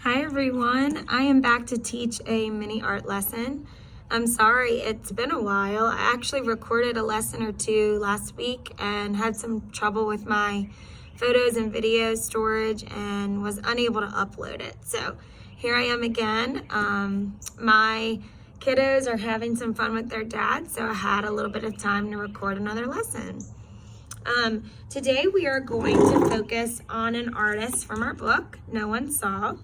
Hi everyone, I am back to teach a mini art lesson. I'm sorry it's been a while. I actually recorded a lesson or two last week and had some trouble with my photos and video storage and was unable to upload it. So here I am again. My kiddos are having some fun with their dad, so I had a little bit of time to record another lesson. Today we are going to focus on an artist from our book, No One Saw.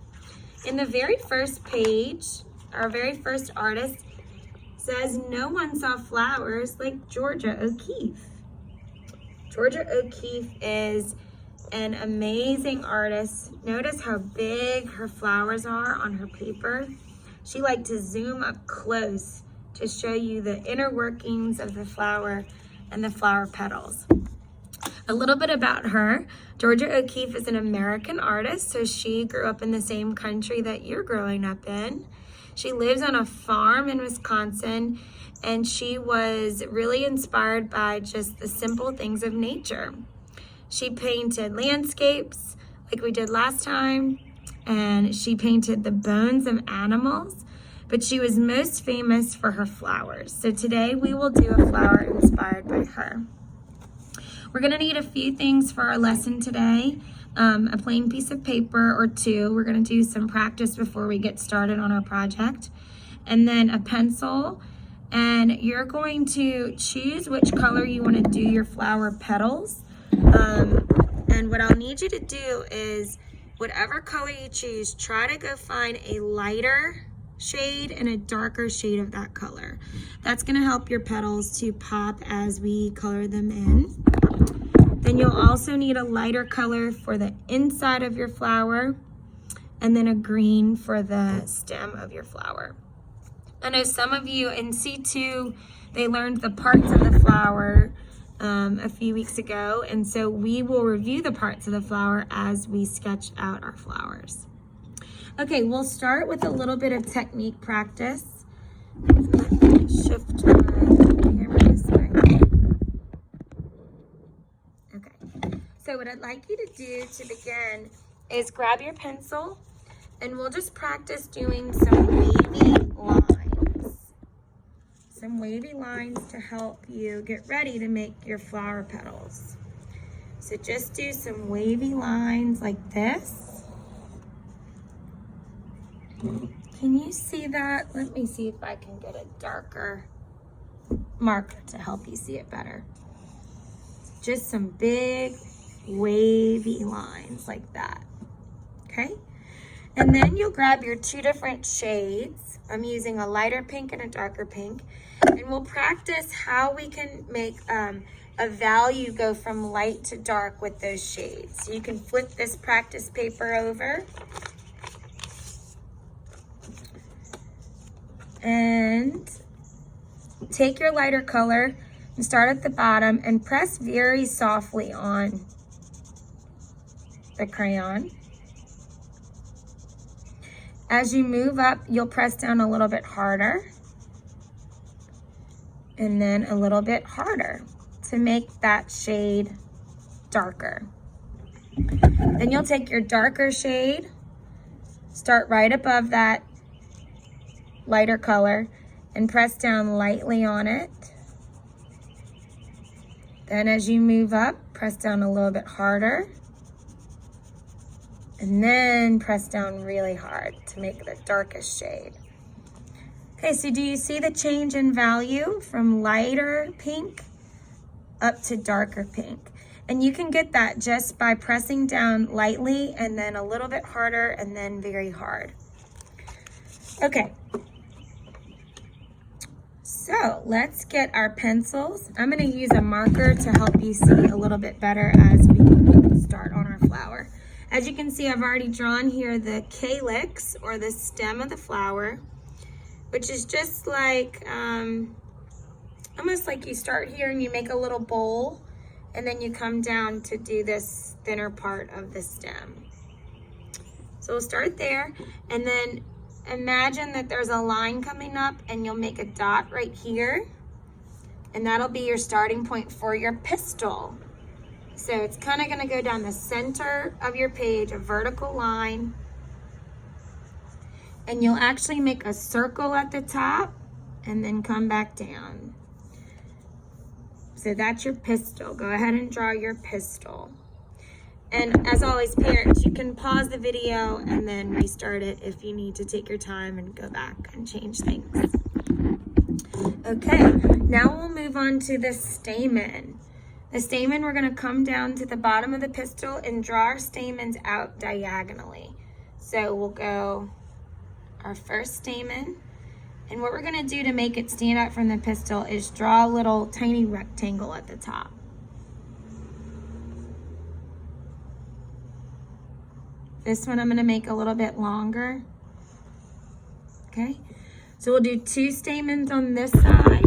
In the very first page, our very first artist says, "No one saw flowers like Georgia O'Keeffe." Georgia O'Keeffe is an amazing artist. Notice how big her flowers are on her paper. She liked to zoom up close to show you the inner workings of the flower and the flower petals. A little bit about her. Georgia O'Keeffe is an American artist, so she grew up in the same country that you're growing up in. She lives on a farm in Wisconsin, and she was really inspired by just the simple things of nature. She painted landscapes like we did last time, and she painted the bones of animals, but she was most famous for her flowers. So today we will do a flower inspired by her. We're gonna need a few things for our lesson today. A plain piece of paper or two. We're gonna do some practice before we get started on our project. And then a pencil. And you're going to choose which color you wanna do your flower petals. And what I'll need you to do is, whatever color you choose, try to go find a lighter shade and a darker shade of that color. That's gonna help your petals to pop as we color them in. Then you'll also need a lighter color for the inside of your flower, and then a green for the stem of your flower. I know some of you in C2, they learned the parts of the flower a few weeks ago, and so we will review the parts of the flower as we sketch out our flowers. Okay, we'll start with a little bit of technique practice. Shift my camera this way. Okay, so what I'd like you to do to begin is grab your pencil, and we'll just practice doing some wavy lines. Some wavy lines to help you get ready to make your flower petals. So just do some wavy lines like this. Can you see that? Let me see if I can get a darker marker to help you see it better. Just some big wavy lines like that, okay? And then you'll grab your two different shades. I'm using a lighter pink and a darker pink, and we'll practice how we can make a value go from light to dark with those shades. So you can flip this practice paper over. And take your lighter color and start at the bottom and press very softly on the crayon. As you move up, you'll press down a little bit harder and then a little bit harder to make that shade darker. Then you'll take your darker shade, start right above that lighter color, and press down lightly on it. Then as you move up, press down a little bit harder, and then press down really hard to make the darkest shade. Okay, so do you see the change in value from lighter pink up to darker pink? And you can get that just by pressing down lightly and then a little bit harder and then very hard. Okay. So let's get our pencils. I'm going to use a marker to help you see a little bit better as we start on our flower. As you can see, I've already drawn here the calyx, or the stem of the flower, which is just like, almost like you start here and you make a little bowl, and then you come down to do this thinner part of the stem. So we'll start there, and then imagine that there's a line coming up, and you'll make a dot right here, and that'll be your starting point for your pistil. So it's kind of going to go down the center of your page, a vertical line, And you'll actually make a circle at the top and then come back down. So that's your pistil. Go ahead and draw your pistil. And as always, parents, you can pause the video and then restart it if you need to take your time and go back and change things. Okay, now we'll move on to the stamen. The stamen, we're going to come down to the bottom of the pistil and draw our stamens out diagonally. So we'll go our first stamen. And what we're going to do to make it stand out from the pistil is draw a little tiny rectangle at the top. This one I'm going to make a little bit longer. Okay, so we'll do 2 stamens on this side.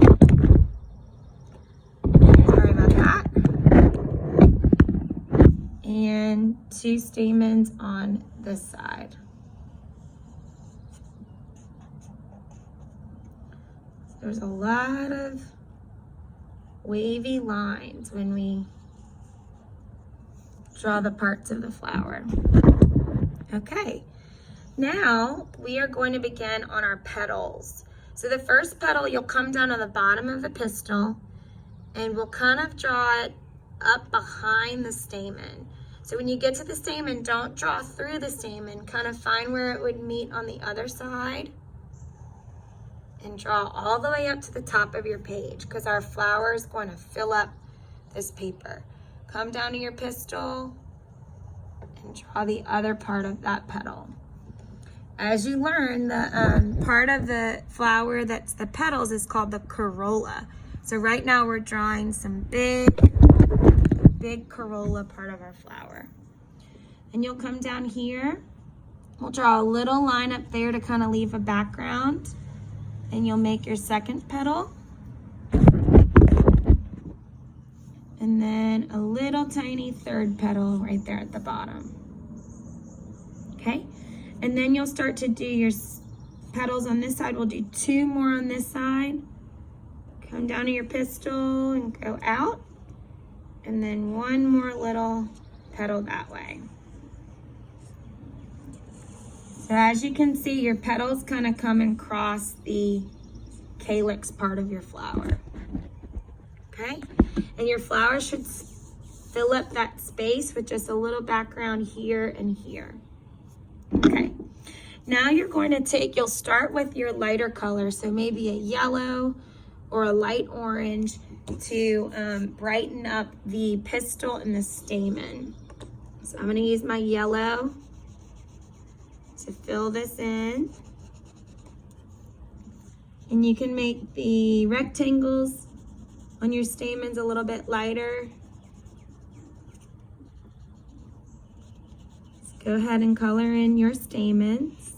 Sorry about that. And 2 stamens on this side. There's a lot of wavy lines when we draw the parts of the flower. Okay, now we are going to begin on our petals. So the first petal, you'll come down on the bottom of the pistil and we'll kind of draw it up behind the stamen. So when you get to the stamen, don't draw through the stamen, kind of find where it would meet on the other side. And draw all the way up to the top of your page because our flower is going to fill up this paper. Come down to your pistil and draw the other part of that petal. As you learn, the part of the flower that's the petals is called the corolla. So right now we're drawing some big corolla part of our flower. And you'll come down here. We'll draw a little line up there to kind of leave a background. And you'll make your second petal. And then a little tiny third petal right there at the bottom. Okay? And then you'll start to do your petals on this side. We'll do 2 more on this side. Come down to your pistil and go out. And then 1 more little petal that way. So as you can see, your petals kind of come and cross the calyx part of your flower. Okay? And your flower should fill up that space with just a little background here and here. Okay. Now you're going to you'll start with your lighter color, so maybe a yellow or a light orange to brighten up the pistil and the stamen. So I'm going to use my yellow to fill this in. And you can make the rectangles on your stamens a little bit lighter. So go ahead and color in your stamens.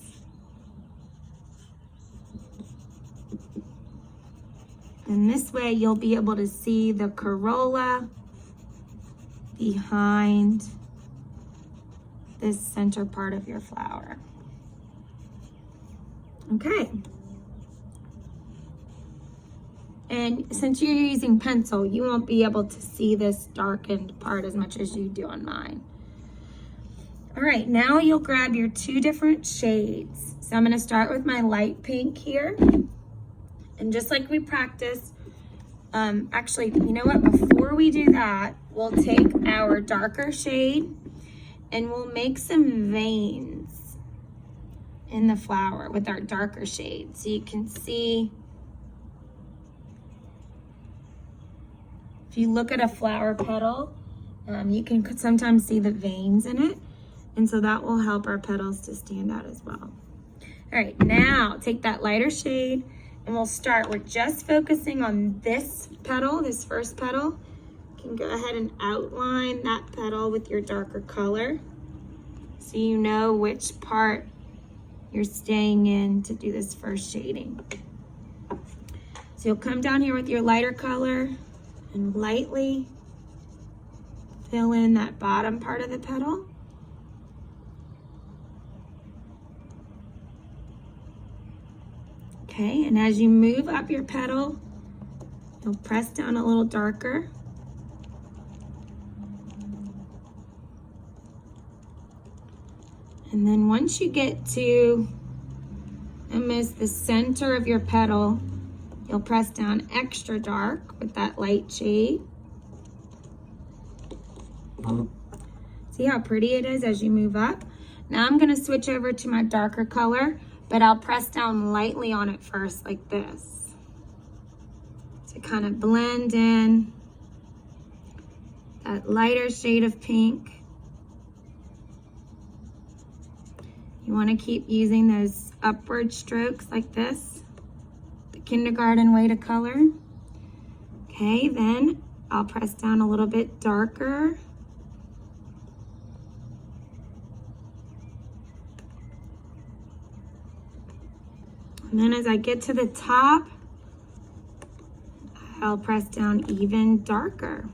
And this way you'll be able to see the corolla behind this center part of your flower. Okay. And since you're using pencil, you won't be able to see this darkened part as much as you do on mine. All right, now you'll grab your 2 different shades. So I'm gonna start with my light pink here. And just like we practiced, actually, you know what? Before we do that, we'll take our darker shade and we'll make some veins in the flower with our darker shade. So you can see, if you look at a flower petal, you can sometimes see the veins in it. And so that will help our petals to stand out as well. All right, now take that lighter shade and we'll start. We're just focusing on this petal, this first petal. You can go ahead and outline that petal with your darker color so you know which part you're staying in to do this first shading. So you'll come down here with your lighter color and lightly fill in that bottom part of the petal. Okay, and as you move up your petal, you'll press down a little darker. And then once you get to almost the center of your petal, you'll press down extra dark with that light shade. See how pretty it is as you move up? Now I'm gonna switch over to my darker color, but I'll press down lightly on it first, like this, to kind of blend in that lighter shade of pink. You want to keep using those upward strokes like this, the kindergarten way to color. Okay, then I'll press down a little bit darker. And then as I get to the top, I'll press down even darker.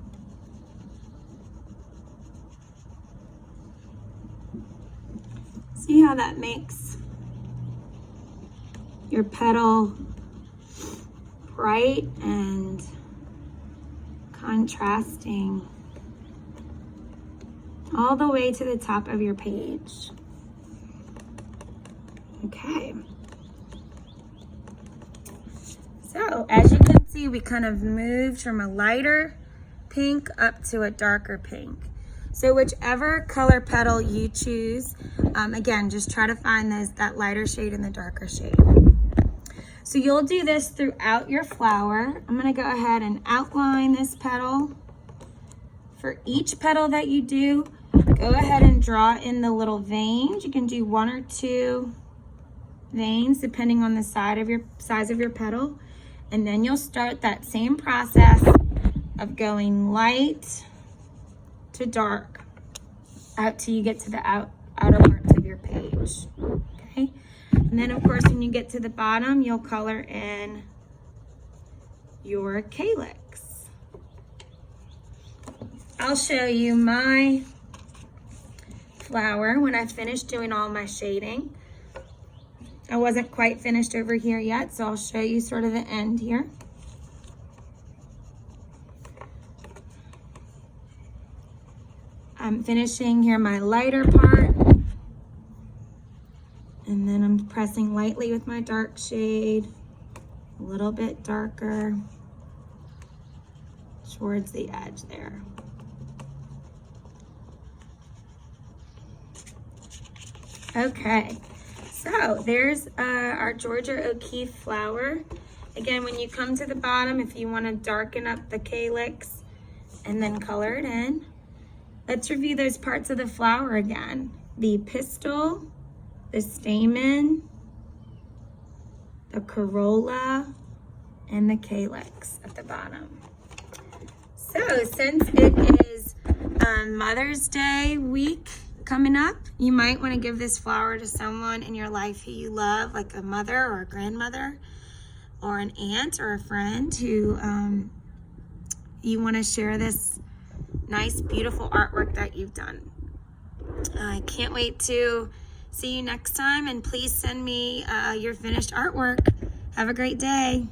See how that makes your petal bright and contrasting all the way to the top of your page. Okay. So as you can see, we kind of moved from a lighter pink up to a darker pink. So whichever color petal you choose, again, just try to find that lighter shade and the darker shade. So you'll do this throughout your flower. I'm gonna go ahead and outline this petal. For each petal that you do, go ahead and draw in the little veins. You can do 1 or 2 veins depending on the size of your petal. And then you'll start that same process of going light to dark out till you get to the outer parts of your page. Okay, and then of course when you get to the bottom, you'll color in your calyx. I'll show you my flower when I finished doing all my shading. I wasn't quite finished over here yet, so I'll show you sort of the end here. I'm finishing here my lighter part, and then I'm pressing lightly with my dark shade, a little bit darker towards the edge there. Okay, so there's our Georgia O'Keeffe flower. Again, when you come to the bottom, if you want to darken up the calyx and then color it in, let's review those parts of the flower again. The pistil, the stamen, the corolla, and the calyx at the bottom. So since it is Mother's Day week coming up, you might want to give this flower to someone in your life who you love, like a mother or a grandmother or an aunt or a friend who you want to share this nice, beautiful artwork that you've done. I can't wait to see you next time, and please send me your finished artwork. Have a great day.